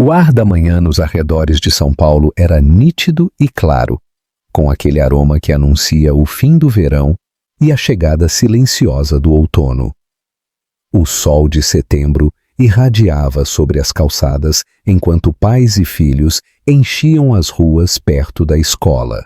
O ar da manhã nos arredores de São Paulo era nítido e claro, com aquele aroma que anuncia o fim do verão e a chegada silenciosa do outono. O sol de setembro irradiava sobre as calçadas enquanto pais e filhos enchiam as ruas perto da escola.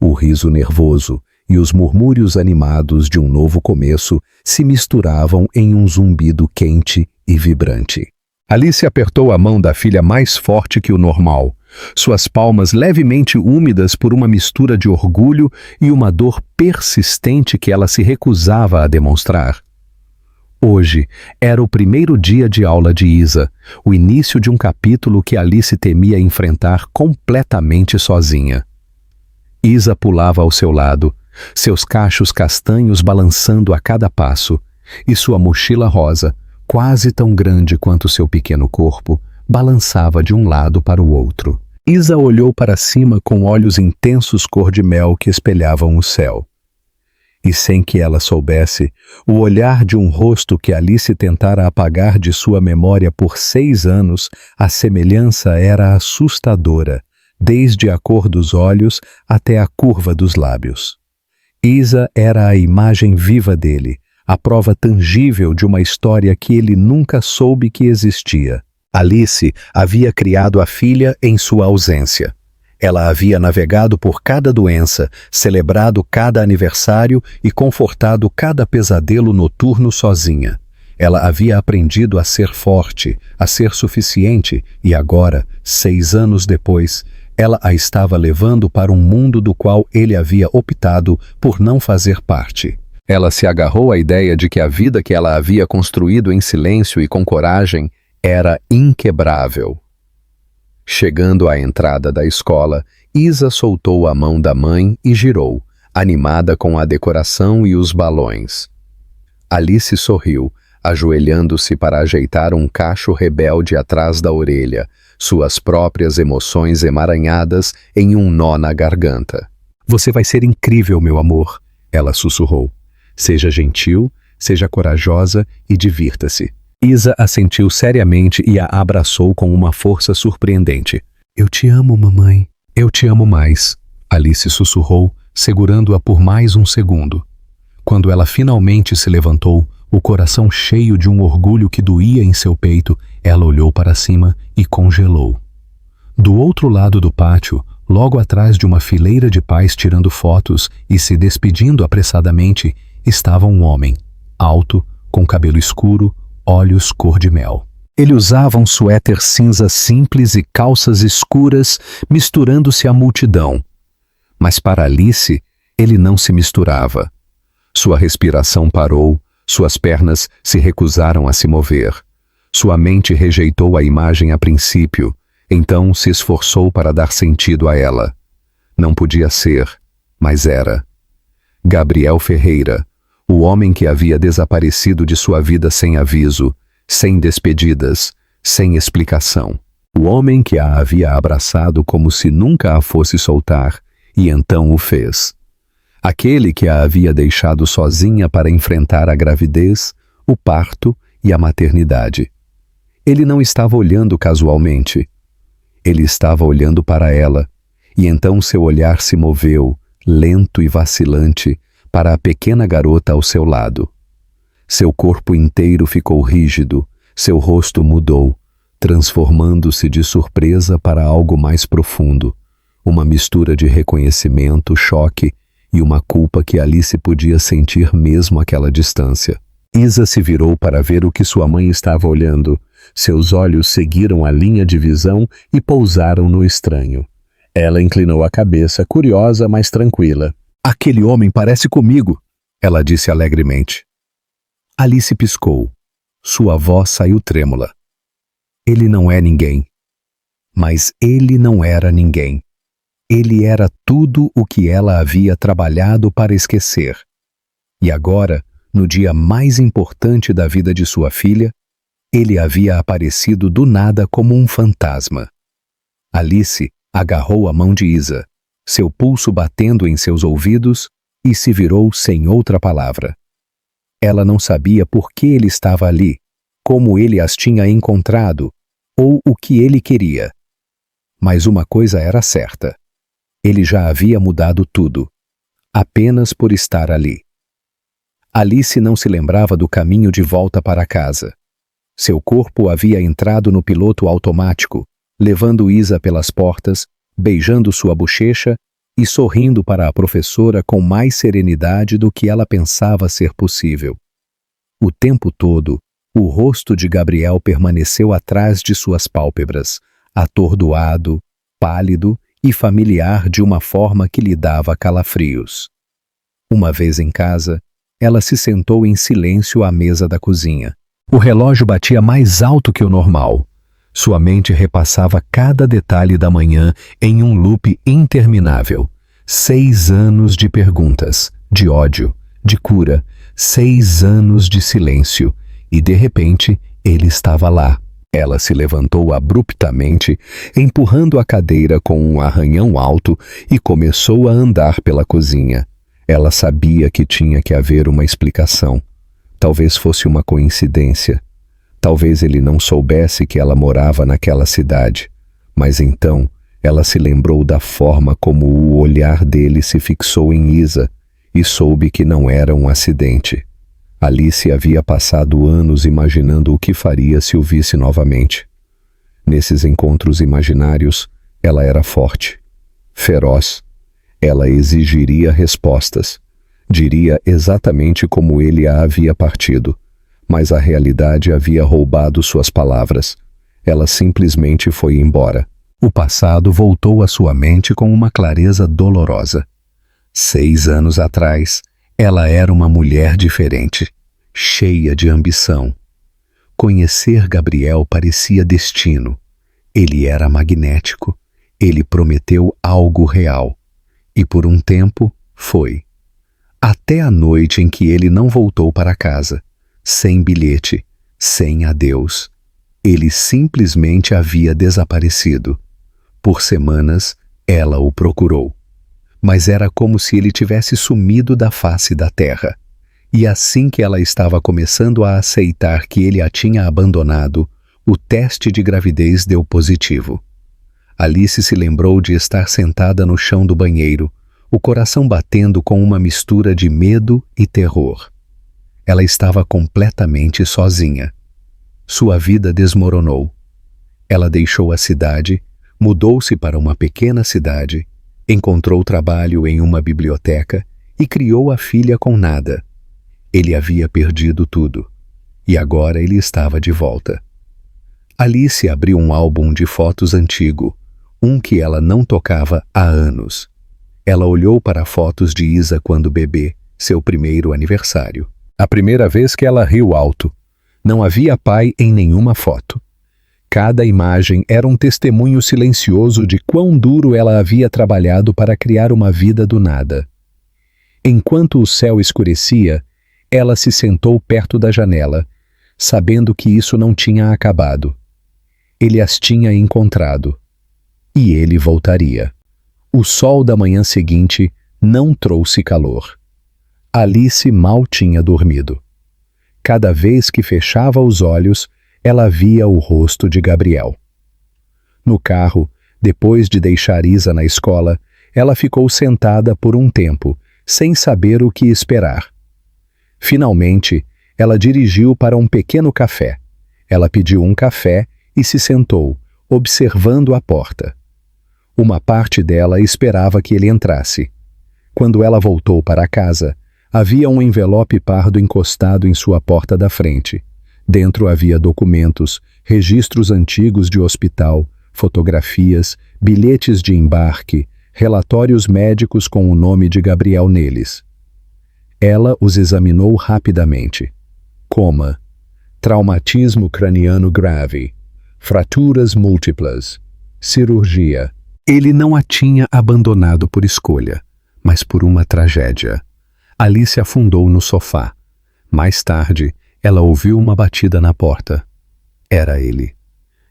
O riso nervoso e os murmúrios animados de um novo começo se misturavam em um zumbido quente e vibrante. Alice apertou a mão da filha mais forte que o normal, suas palmas levemente úmidas por uma mistura de orgulho e uma dor persistente que ela se recusava a demonstrar. Hoje era o primeiro dia de aula de Isa, o início de um capítulo que Alice temia enfrentar completamente sozinha. Isa pulava ao seu lado, seus cachos castanhos balançando a cada passo, e sua mochila rosa, quase tão grande quanto seu pequeno corpo, balançava de um lado para o outro. Isa olhou para cima com olhos intensos cor de mel que espelhavam o céu. E sem que ela soubesse, o olhar de um rosto que Alice tentara apagar de sua memória por 6 anos, a semelhança era assustadora, desde a cor dos olhos até a curva dos lábios. Isa era a imagem viva dele, a prova tangível de uma história que ele nunca soube que existia. Alice havia criado a filha em sua ausência. Ela havia navegado por cada doença, celebrado cada aniversário e confortado cada pesadelo noturno sozinha. Ela havia aprendido a ser forte, a ser suficiente e agora, 6 anos depois, ela a estava levando para um mundo do qual ele havia optado por não fazer parte. Ela se agarrou à ideia de que a vida que ela havia construído em silêncio e com coragem era inquebrável. Chegando à entrada da escola, Isa soltou a mão da mãe e girou, animada com a decoração e os balões. Alice sorriu, ajoelhando-se para ajeitar um cacho rebelde atrás da orelha, suas próprias emoções emaranhadas em um nó na garganta. "Você vai ser incrível, meu amor", ela sussurrou. "Seja gentil, seja corajosa e divirta-se." Isa assentiu seriamente e a abraçou com uma força surpreendente. "Eu te amo, mamãe." "Eu te amo mais", Alice sussurrou, segurando-a por mais um segundo. Quando ela finalmente se levantou, o coração cheio de um orgulho que doía em seu peito, ela olhou para cima e congelou. Do outro lado do pátio, logo atrás de uma fileira de pais tirando fotos e se despedindo apressadamente, estava um homem, alto, com cabelo escuro, olhos cor de mel. Ele usava um suéter cinza simples e calças escuras, misturando-se à multidão. Mas para Alice, ele não se misturava. Sua respiração parou, suas pernas se recusaram a se mover. Sua mente rejeitou a imagem a princípio, então se esforçou para dar sentido a ela. Não podia ser, mas era. Gabriel Ferreira, o homem que havia desaparecido de sua vida sem aviso, sem despedidas, sem explicação. O homem que a havia abraçado como se nunca a fosse soltar, e então o fez. Aquele que a havia deixado sozinha para enfrentar a gravidez, o parto e a maternidade. Ele não estava olhando casualmente. Ele estava olhando para ela, e então seu olhar se moveu, lento e vacilante, para a pequena garota ao seu lado. Seu corpo inteiro ficou rígido, seu rosto mudou, transformando-se de surpresa para algo mais profundo, uma mistura de reconhecimento, choque e uma culpa que Alice podia sentir mesmo àquela distância. Isa se virou para ver o que sua mãe estava olhando. Seus olhos seguiram a linha de visão e pousaram no estranho. Ela inclinou a cabeça, curiosa, mas tranquila. "Aquele homem parece comigo", ela disse alegremente. Alice piscou. Sua voz saiu trêmula. "Ele não é ninguém." Mas ele não era ninguém. Ele era tudo o que ela havia trabalhado para esquecer. E agora, no dia mais importante da vida de sua filha, ele havia aparecido do nada como um fantasma. Alice agarrou a mão de Isa, seu pulso batendo em seus ouvidos, e se virou sem outra palavra. Ela não sabia por que ele estava ali, como ele as tinha encontrado, ou o que ele queria. Mas uma coisa era certa. Ele já havia mudado tudo, apenas por estar ali. Alice não se lembrava do caminho de volta para casa. Seu corpo havia entrado no piloto automático, levando Isa pelas portas, beijando sua bochecha e sorrindo para a professora com mais serenidade do que ela pensava ser possível. O tempo todo, o rosto de Gabriel permaneceu atrás de suas pálpebras, atordoado, pálido e familiar de uma forma que lhe dava calafrios. Uma vez em casa, ela se sentou em silêncio à mesa da cozinha. O relógio batia mais alto que o normal. Sua mente repassava cada detalhe da manhã em um loop interminável. 6 anos de perguntas, de ódio, de cura, 6 anos de silêncio, e de repente ele estava lá. Ela se levantou abruptamente, empurrando a cadeira com um arranhão alto e começou a andar pela cozinha. Ela sabia que tinha que haver uma explicação. Talvez fosse uma coincidência. Talvez ele não soubesse que ela morava naquela cidade. Mas então ela se lembrou da forma como o olhar dele se fixou em Isa e soube que não era um acidente. Alice havia passado anos imaginando o que faria se o visse novamente. Nesses encontros imaginários, ela era forte, feroz. Ela exigiria respostas. Diria exatamente como ele a havia partido, mas a realidade havia roubado suas palavras. Ela simplesmente foi embora. O passado voltou à sua mente com uma clareza dolorosa. 6 anos atrás, ela era uma mulher diferente, cheia de ambição. Conhecer Gabriel parecia destino. Ele era magnético. Ele prometeu algo real. E por um tempo, foi. Até a noite em que ele não voltou para casa, sem bilhete, sem adeus. Ele simplesmente havia desaparecido. Por semanas, ela o procurou. Mas era como se ele tivesse sumido da face da terra. E assim que ela estava começando a aceitar que ele a tinha abandonado, o teste de gravidez deu positivo. Alice se lembrou de estar sentada no chão do banheiro, o coração batendo com uma mistura de medo e terror. Ela estava completamente sozinha. Sua vida desmoronou. Ela deixou a cidade, mudou-se para uma pequena cidade, encontrou trabalho em uma biblioteca e criou a filha com nada. Ele havia perdido tudo, e agora ele estava de volta. Alice abriu um álbum de fotos antigo, um que ela não tocava há anos. Ela olhou para fotos de Isa quando bebê, seu primeiro aniversário. A primeira vez que ela riu alto. Não havia pai em nenhuma foto. Cada imagem era um testemunho silencioso de quão duro ela havia trabalhado para criar uma vida do nada. Enquanto o céu escurecia, ela se sentou perto da janela, sabendo que isso não tinha acabado. Ele as tinha encontrado. E ele voltaria. O sol da manhã seguinte não trouxe calor. Alice mal tinha dormido. Cada vez que fechava os olhos, ela via o rosto de Gabriel. No carro, depois de deixar Isa na escola, ela ficou sentada por um tempo, sem saber o que esperar. Finalmente, ela dirigiu para um pequeno café. Ela pediu um café e se sentou, observando a porta. Uma parte dela esperava que ele entrasse. Quando ela voltou para casa, havia um envelope pardo encostado em sua porta da frente. Dentro havia documentos, registros antigos de hospital, fotografias, bilhetes de embarque, relatórios médicos com o nome de Gabriel neles. Ela os examinou rapidamente. Coma, traumatismo craniano grave, fraturas múltiplas, cirurgia. Ele não a tinha abandonado por escolha, mas por uma tragédia. Alice afundou no sofá. Mais tarde, ela ouviu uma batida na porta. Era ele.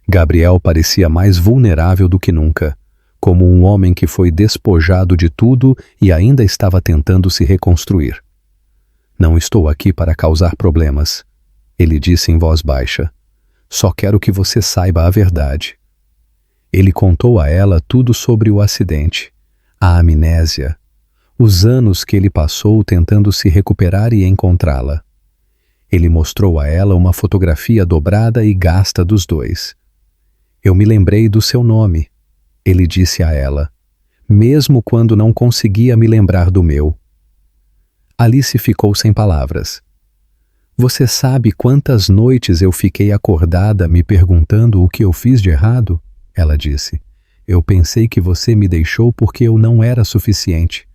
Gabriel parecia mais vulnerável do que nunca, como um homem que foi despojado de tudo e ainda estava tentando se reconstruir. Não estou aqui para causar problemas, ele disse em voz baixa. Só quero que você saiba a verdade. Ele contou a ela tudo sobre o acidente, a amnésia, os anos que ele passou tentando se recuperar e encontrá-la. Ele mostrou a ela uma fotografia dobrada e gasta dos dois. Eu me lembrei do seu nome, ele disse a ela, mesmo quando não conseguia me lembrar do meu. Alice ficou sem palavras. Você sabe quantas noites eu fiquei acordada me perguntando o que eu fiz de errado? Ela disse. Eu pensei que você me deixou porque eu não era suficiente.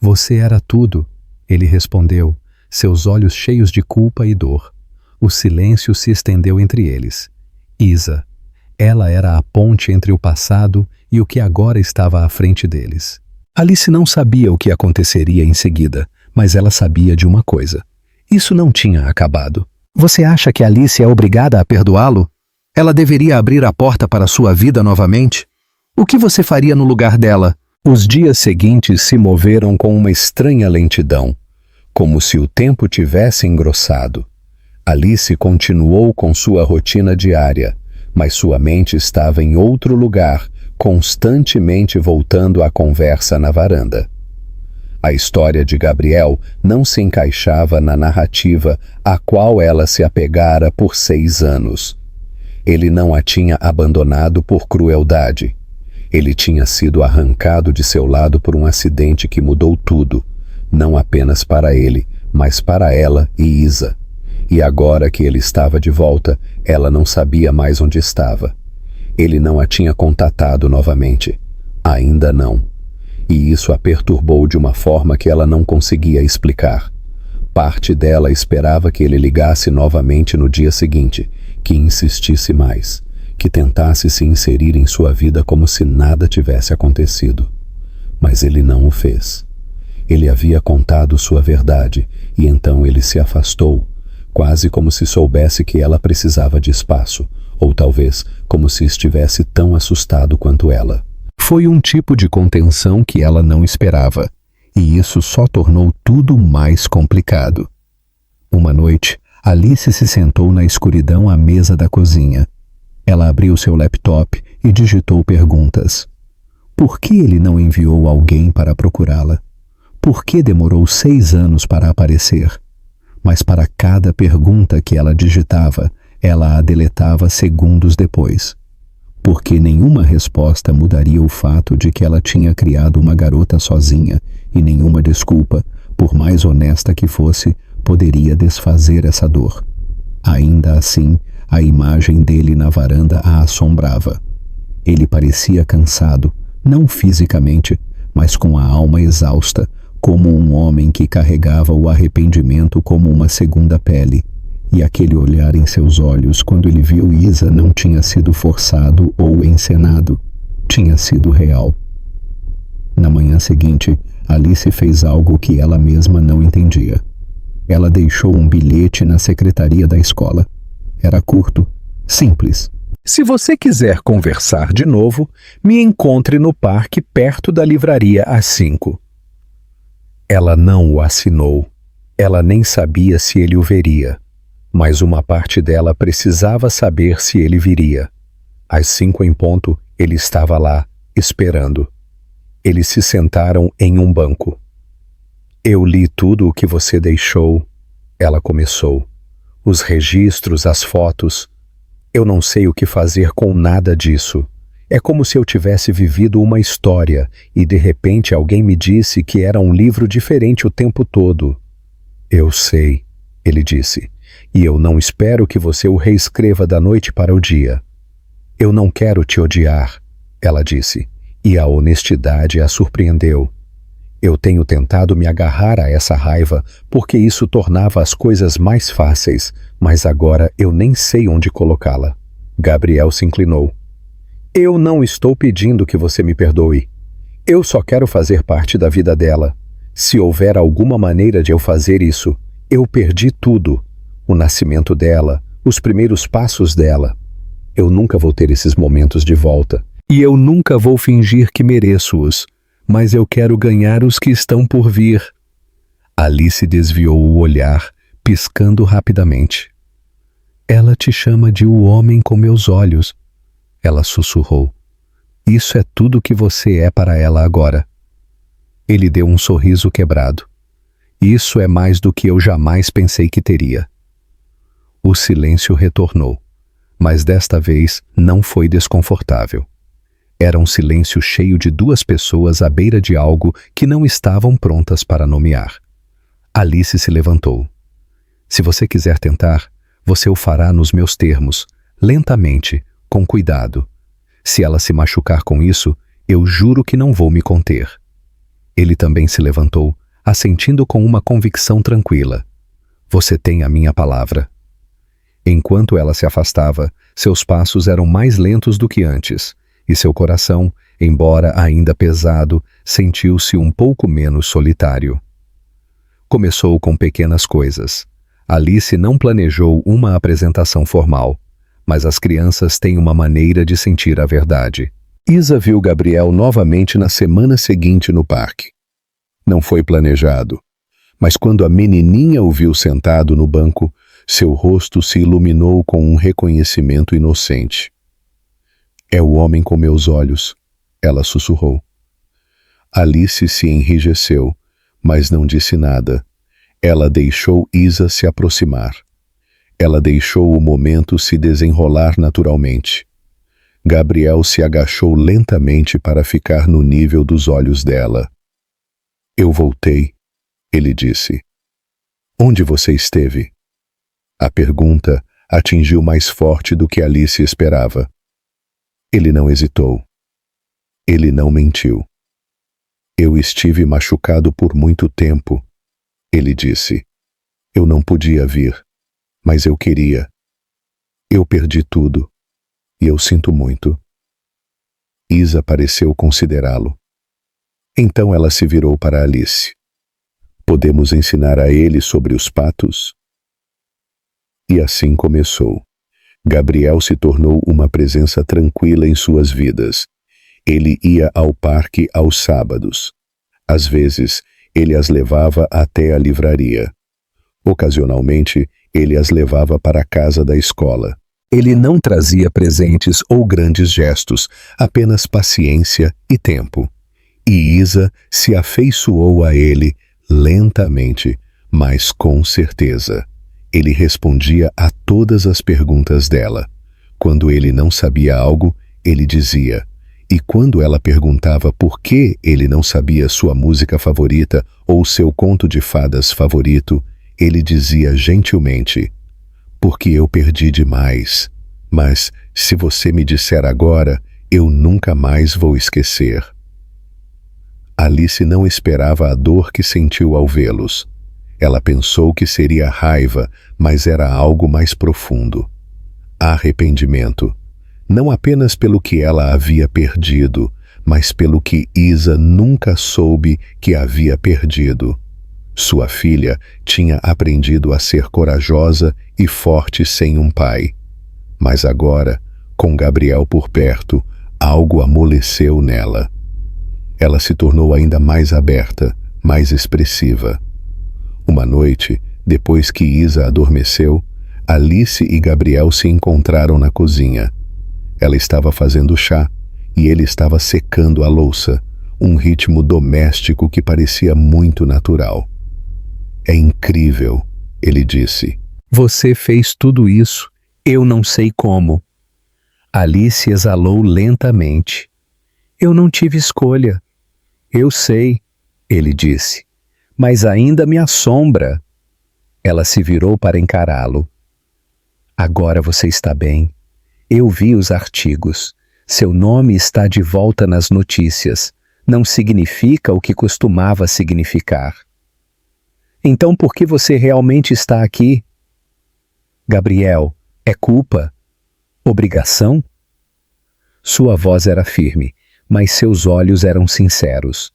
Você era tudo, ele respondeu, seus olhos cheios de culpa e dor. O silêncio se estendeu entre eles. Isa. Ela era a ponte entre o passado e o que agora estava à frente deles. Alice não sabia o que aconteceria em seguida, mas ela sabia de uma coisa. Isso não tinha acabado. Você acha que Alice é obrigada a perdoá-lo? Ela deveria abrir a porta para sua vida novamente? O que você faria no lugar dela? Os dias seguintes se moveram com uma estranha lentidão, como se o tempo tivesse engrossado. Alice continuou com sua rotina diária, mas sua mente estava em outro lugar, constantemente voltando à conversa na varanda. A história de Gabriel não se encaixava na narrativa a qual ela se apegara por 6 anos. Ele não a tinha abandonado por crueldade. Ele tinha sido arrancado de seu lado por um acidente que mudou tudo, não apenas para ele, mas para ela e Isa. E agora que ele estava de volta, ela não sabia mais onde estava. Ele não a tinha contatado novamente. Ainda não. E isso a perturbou de uma forma que ela não conseguia explicar. Parte dela esperava que ele ligasse novamente no dia seguinte, que insistisse mais, que tentasse se inserir em sua vida como se nada tivesse acontecido. Mas ele não o fez. Ele havia contado sua verdade, e então ele se afastou, quase como se soubesse que ela precisava de espaço, ou talvez como se estivesse tão assustado quanto ela. Foi um tipo de contenção que ela não esperava, e isso só tornou tudo mais complicado. Uma noite, Alice se sentou na escuridão à mesa da cozinha. Ela abriu seu laptop e digitou perguntas. Por que ele não enviou alguém para procurá-la? Por que demorou 6 anos para aparecer? Mas para cada pergunta que ela digitava, ela a deletava segundos depois. Porque nenhuma resposta mudaria o fato de que ela tinha criado uma garota sozinha e nenhuma desculpa, por mais honesta que fosse, poderia desfazer essa dor. Ainda assim, a imagem dele na varanda a assombrava. Ele parecia cansado, não fisicamente, mas com a alma exausta, como um homem que carregava o arrependimento como uma segunda pele. E aquele olhar em seus olhos quando ele viu Isa não tinha sido forçado ou encenado, tinha sido real. Na manhã seguinte, Alice fez algo que ela mesma não entendia. Ela deixou um bilhete na secretaria da escola. Era curto, simples. Se você quiser conversar de novo, me encontre no parque perto da livraria às 5. Ela não o assinou. Ela nem sabia se ele o veria. Mas uma parte dela precisava saber se ele viria. Às 5 em ponto, ele estava lá, esperando. Eles se sentaram em um banco. Eu li tudo o que você deixou, ela começou. Os registros, as fotos. Eu não sei o que fazer com nada disso. É como se eu tivesse vivido uma história e de repente alguém me disse que era um livro diferente o tempo todo. Eu sei, ele disse. E eu não espero que você o reescreva da noite para o dia. Eu não quero te odiar, ela disse, e a honestidade a surpreendeu. Eu tenho tentado me agarrar a essa raiva porque isso tornava as coisas mais fáceis, mas agora eu nem sei onde colocá-la. Gabriel se inclinou. Eu não estou pedindo que você me perdoe. Eu só quero fazer parte da vida dela. Se houver alguma maneira de eu fazer isso, eu perdi tudo. O nascimento dela, os primeiros passos dela. Eu nunca vou ter esses momentos de volta. E eu nunca vou fingir que mereço-os. Mas eu quero ganhar os que estão por vir. Alice desviou o olhar, piscando rapidamente. Ela te chama de o homem com meus olhos. Ela sussurrou. Isso é tudo que você é para ela agora. Ele deu um sorriso quebrado. Isso é mais do que eu jamais pensei que teria. O silêncio retornou, mas desta vez não foi desconfortável. Era um silêncio cheio de duas pessoas à beira de algo que não estavam prontas para nomear. Alice se levantou. Se você quiser tentar, você o fará nos meus termos, lentamente, com cuidado. Se ela se machucar com isso, eu juro que não vou me conter. Ele também se levantou, assentindo com uma convicção tranquila. Você tem a minha palavra. Enquanto ela se afastava, seus passos eram mais lentos do que antes, e seu coração, embora ainda pesado, sentiu-se um pouco menos solitário. Começou com pequenas coisas. Alice não planejou uma apresentação formal, mas as crianças têm uma maneira de sentir a verdade. Isa viu Gabriel novamente na semana seguinte no parque. Não foi planejado, mas quando a menininha o viu sentado no banco, seu rosto se iluminou com um reconhecimento inocente. É o homem com meus olhos, ela sussurrou. Alice se enrijeceu, mas não disse nada. Ela deixou Isa se aproximar. Ela deixou o momento se desenrolar naturalmente. Gabriel se agachou lentamente para ficar no nível dos olhos dela. Eu voltei, ele disse. Onde você esteve? A pergunta atingiu mais forte do que Alice esperava. Ele não hesitou. Ele não mentiu. Eu estive machucado por muito tempo, ele disse. Eu não podia vir, mas eu queria. Eu perdi tudo, e eu sinto muito. Isa pareceu considerá-lo. Então ela se virou para Alice. Podemos ensinar a ele sobre os patos? E assim começou. Gabriel se tornou uma presença tranquila em suas vidas. Ele ia ao parque aos sábados. Às vezes, ele as levava até a livraria. Ocasionalmente, ele as levava para a casa da escola. Ele não trazia presentes ou grandes gestos, apenas paciência e tempo. E Isa se afeiçoou a ele lentamente, mas com certeza. Ele respondia a todas as perguntas dela. Quando ele não sabia algo, ele dizia. E quando ela perguntava por que ele não sabia sua música favorita ou seu conto de fadas favorito, ele dizia gentilmente, porque eu perdi demais. Mas, se você me disser agora, eu nunca mais vou esquecer. Alice não esperava a dor que sentiu ao vê-los. Ela pensou que seria raiva, mas era algo mais profundo. Arrependimento. Não apenas pelo que ela havia perdido, mas pelo que Isa nunca soube que havia perdido. Sua filha tinha aprendido a ser corajosa e forte sem um pai. Mas agora, com Gabriel por perto, algo amoleceu nela. Ela se tornou ainda mais aberta, mais expressiva. Uma noite, depois que Isa adormeceu, Alice e Gabriel se encontraram na cozinha. Ela estava fazendo chá e ele estava secando a louça, um ritmo doméstico que parecia muito natural. É incrível, ele disse. Você fez tudo isso, eu não sei como. Alice exalou lentamente. Eu não tive escolha. Eu sei, ele disse. Mas ainda me assombra. Ela se virou para encará-lo. Agora você está bem. Eu vi os artigos. Seu nome está de volta nas notícias. Não significa o que costumava significar. Então por que você realmente está aqui? Gabriel, é culpa? Obrigação? Sua voz era firme, mas seus olhos eram sinceros.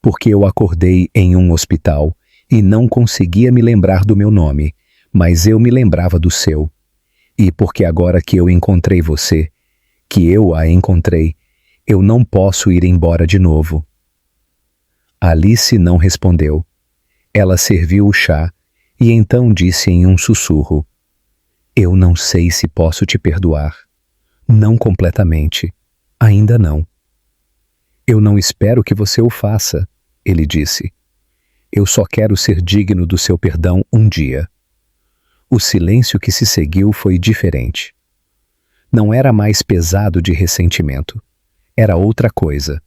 Porque eu acordei em um hospital e não conseguia me lembrar do meu nome, mas eu me lembrava do seu. E porque agora que eu encontrei você, que eu a encontrei, eu não posso ir embora de novo. Alice não respondeu. Ela serviu o chá e então disse em um sussurro, Eu não sei se posso te perdoar. Não completamente. Ainda não. Eu não espero que você o faça, ele disse. Eu só quero ser digno do seu perdão um dia. O silêncio que se seguiu foi diferente. Não era mais pesado de ressentimento. Era outra coisa.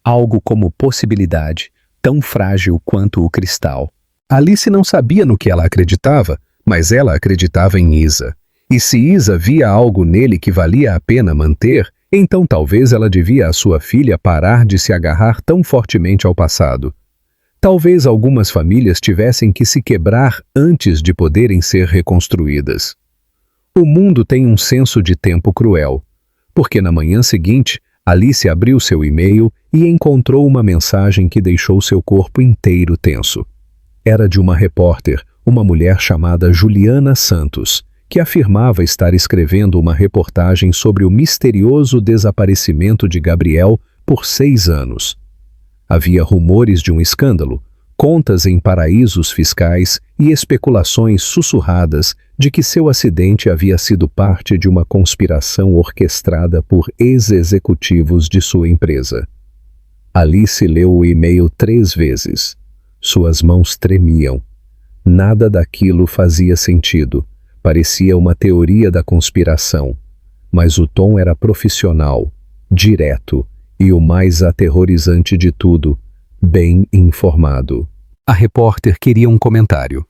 Algo como possibilidade, tão frágil quanto o cristal. Alice não sabia no que ela acreditava, mas ela acreditava em Isa. E se Isa via algo nele que valia a pena manter, então talvez ela devia à sua filha parar de se agarrar tão fortemente ao passado. Talvez algumas famílias tivessem que se quebrar antes de poderem ser reconstruídas. O mundo tem um senso de tempo cruel, porque na manhã seguinte, Alice abriu seu e-mail e encontrou uma mensagem que deixou seu corpo inteiro tenso. Era de uma repórter, uma mulher chamada Juliana Santos, que afirmava estar escrevendo uma reportagem sobre o misterioso desaparecimento de Gabriel por 6 anos. Havia rumores de um escândalo, contas em paraísos fiscais e especulações sussurradas de que seu acidente havia sido parte de uma conspiração orquestrada por ex-executivos de sua empresa. Alice leu o e-mail 3 vezes. Suas mãos tremiam. Nada daquilo fazia sentido. Parecia uma teoria da conspiração. Mas o tom era profissional, direto e, o mais aterrorizante de tudo, bem informado. A repórter queria um comentário.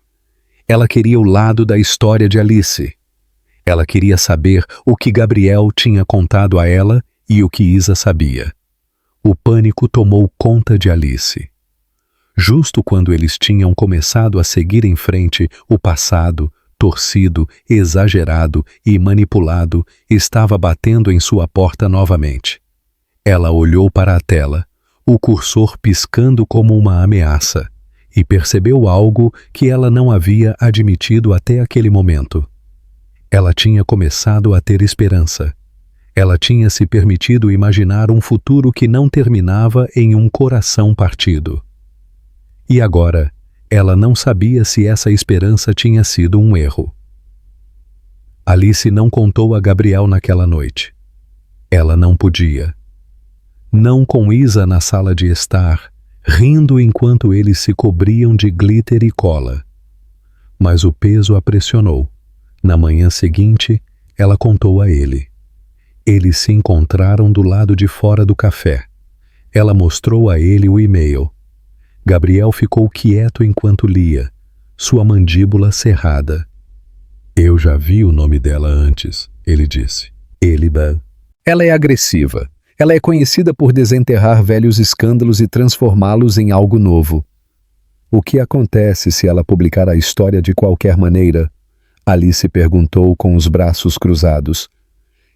Ela queria o lado da história de Alice. Ela queria saber o que Gabriel tinha contado a ela e o que Isa sabia. O pânico tomou conta de Alice. Justo quando eles tinham começado a seguir em frente, o passado, torcido, exagerado e manipulado, estava batendo em sua porta novamente. Ela olhou para a tela, o cursor piscando como uma ameaça, e percebeu algo que ela não havia admitido até aquele momento. Ela tinha começado a ter esperança. Ela tinha se permitido imaginar um futuro que não terminava em um coração partido. E agora, ela não sabia se essa esperança tinha sido um erro. Alice não contou a Gabriel naquela noite. Ela não podia. Não com Isa na sala de estar, rindo enquanto eles se cobriam de glitter e cola. Mas o peso a pressionou. Na manhã seguinte, ela contou a ele. Eles se encontraram do lado de fora do café. Ela mostrou a ele o e-mail. Gabriel ficou quieto enquanto lia, sua mandíbula cerrada. Eu já vi o nome dela antes, ele disse. Eliba. Ela é agressiva. Ela é conhecida por desenterrar velhos escândalos e transformá-los em algo novo. O que acontece se ela publicar a história de qualquer maneira? Alice perguntou com os braços cruzados.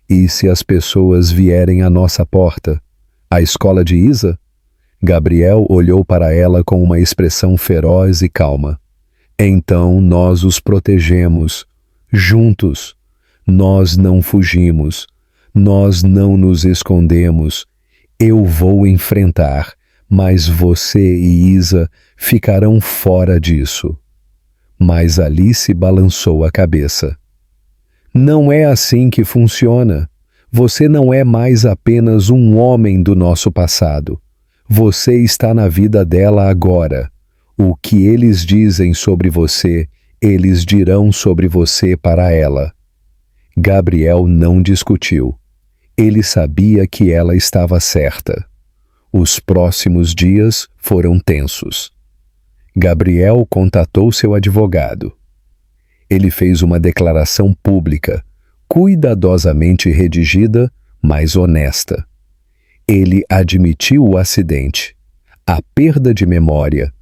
E se as pessoas vierem à nossa porta? À escola de Isa? Gabriel olhou para ela com uma expressão feroz e calma. Então nós os protegemos, juntos. Nós não fugimos. Nós não nos escondemos. Eu vou enfrentar, mas você e Isa ficarão fora disso. Mas Alice balançou a cabeça. Não é assim que funciona. Você não é mais apenas um homem do nosso passado. Você está na vida dela agora. O que eles dizem sobre você, eles dirão sobre você para ela. Gabriel não discutiu. Ele sabia que ela estava certa. Os próximos dias foram tensos. Gabriel contatou seu advogado. Ele fez uma declaração pública, cuidadosamente redigida, mas honesta. Ele admitiu o acidente, a perda de memória,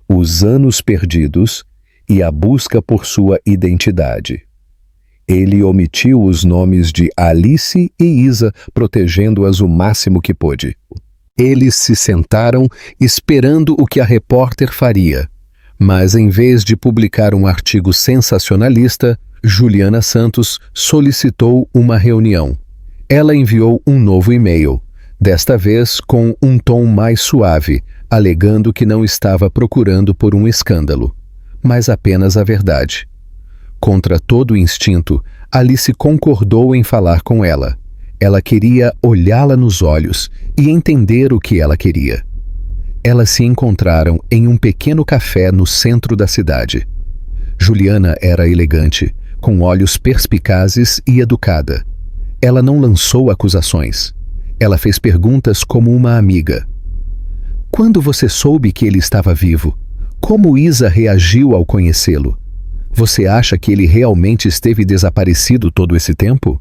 os anos perdidos e a busca por sua identidade. Ele omitiu os nomes de Alice e Isa, protegendo-as o máximo que pôde. Eles se sentaram, esperando o que a repórter faria. Mas, em vez de publicar um artigo sensacionalista, Juliana Santos solicitou uma reunião. Ela enviou um novo e-mail, desta vez com um tom mais suave, alegando que não estava procurando por um escândalo, mas apenas a verdade. Contra todo instinto, Alice concordou em falar com ela. Ela queria olhá-la nos olhos e entender o que ela queria. Elas se encontraram em um pequeno café no centro da cidade. Juliana era elegante, com olhos perspicazes e educada. Ela não lançou acusações. Ela fez perguntas como uma amiga. Quando você soube que ele estava vivo, como Isa reagiu ao conhecê-lo? Você acha que ele realmente esteve desaparecido todo esse tempo?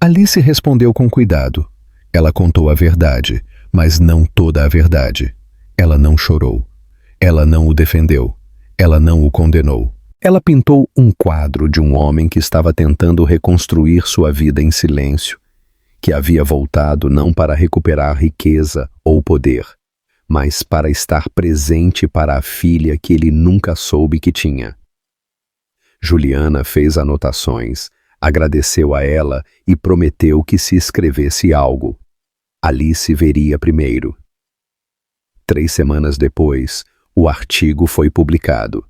Alice respondeu com cuidado. Ela contou a verdade, mas não toda a verdade. Ela não chorou. Ela não o defendeu. Ela não o condenou. Ela pintou um quadro de um homem que estava tentando reconstruir sua vida em silêncio, que havia voltado não para recuperar riqueza ou poder, mas para estar presente para a filha que ele nunca soube que tinha. Juliana fez anotações, agradeceu a ela e prometeu que se escrevesse algo, Alice veria primeiro. 3 semanas depois, o artigo foi publicado.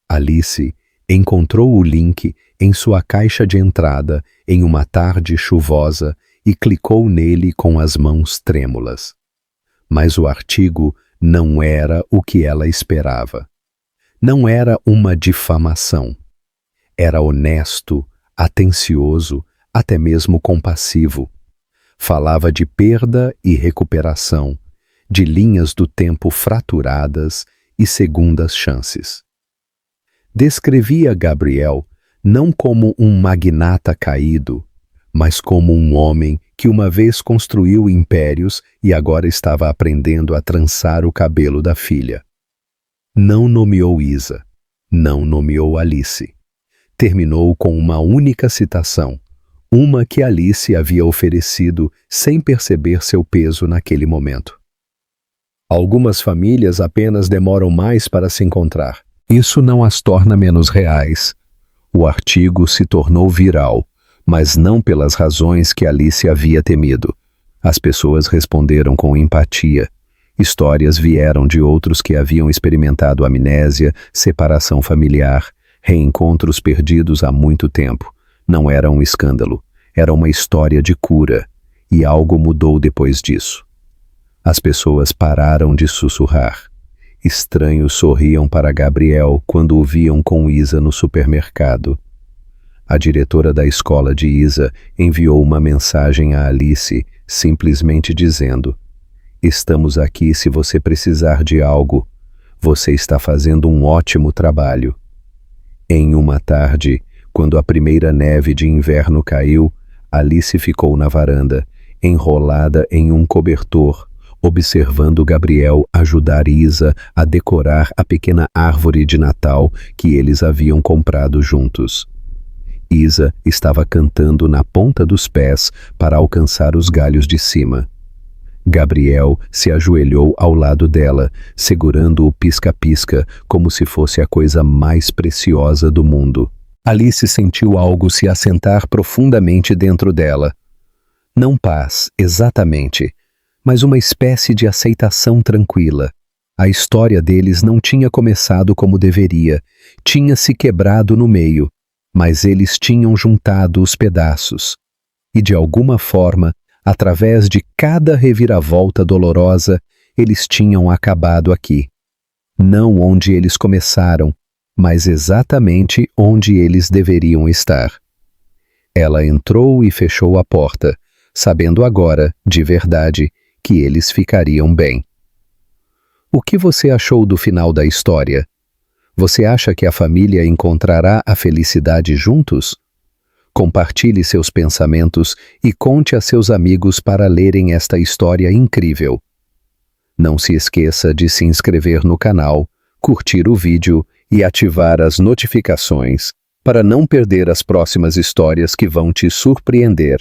Alice encontrou o link em sua caixa de entrada em uma tarde chuvosa e clicou nele com as mãos trêmulas. Mas o artigo não era o que ela esperava. Não era uma difamação. Era honesto, atencioso, até mesmo compassivo. Falava de perda e recuperação, de linhas do tempo fraturadas e segundas chances. Descrevia Gabriel não como um magnata caído, mas como um homem que uma vez construiu impérios e agora estava aprendendo a trançar o cabelo da filha. Não nomeou Isa, não nomeou Alice. Terminou com uma única citação, uma que Alice havia oferecido sem perceber seu peso naquele momento. Algumas famílias apenas demoram mais para se encontrar. Isso não as torna menos reais. O artigo se tornou viral, mas não pelas razões que Alice havia temido. As pessoas responderam com empatia. Histórias vieram de outros que haviam experimentado amnésia, separação familiar, reencontros perdidos há muito tempo. Não era um escândalo, era uma história de cura, e algo mudou depois disso. As pessoas pararam de sussurrar. Estranhos sorriam para Gabriel quando o viam com Isa no supermercado. A diretora da escola de Isa enviou uma mensagem a Alice, simplesmente dizendo: "Estamos aqui se você precisar de algo. Você está fazendo um ótimo trabalho." Em uma tarde, quando a primeira neve de inverno caiu, Alice ficou na varanda, enrolada em um cobertor, observando Gabriel ajudar Isa a decorar a pequena árvore de Natal que eles haviam comprado juntos. Isa estava cantando na ponta dos pés para alcançar os galhos de cima. Gabriel se ajoelhou ao lado dela, segurando o pisca-pisca como se fosse a coisa mais preciosa do mundo. Alice sentiu algo se assentar profundamente dentro dela. Não paz, exatamente, mas uma espécie de aceitação tranquila. A história deles não tinha começado como deveria, tinha se quebrado no meio, mas eles tinham juntado os pedaços. E de alguma forma, através de cada reviravolta dolorosa, eles tinham acabado aqui. Não onde eles começaram, mas exatamente onde eles deveriam estar. Ela entrou e fechou a porta, sabendo agora, de verdade, que eles ficariam bem. O que você achou do final da história? Você acha que a família encontrará a felicidade juntos? Compartilhe seus pensamentos e conte a seus amigos para lerem esta história incrível. Não se esqueça de se inscrever no canal, curtir o vídeo e ativar as notificações para não perder as próximas histórias que vão te surpreender.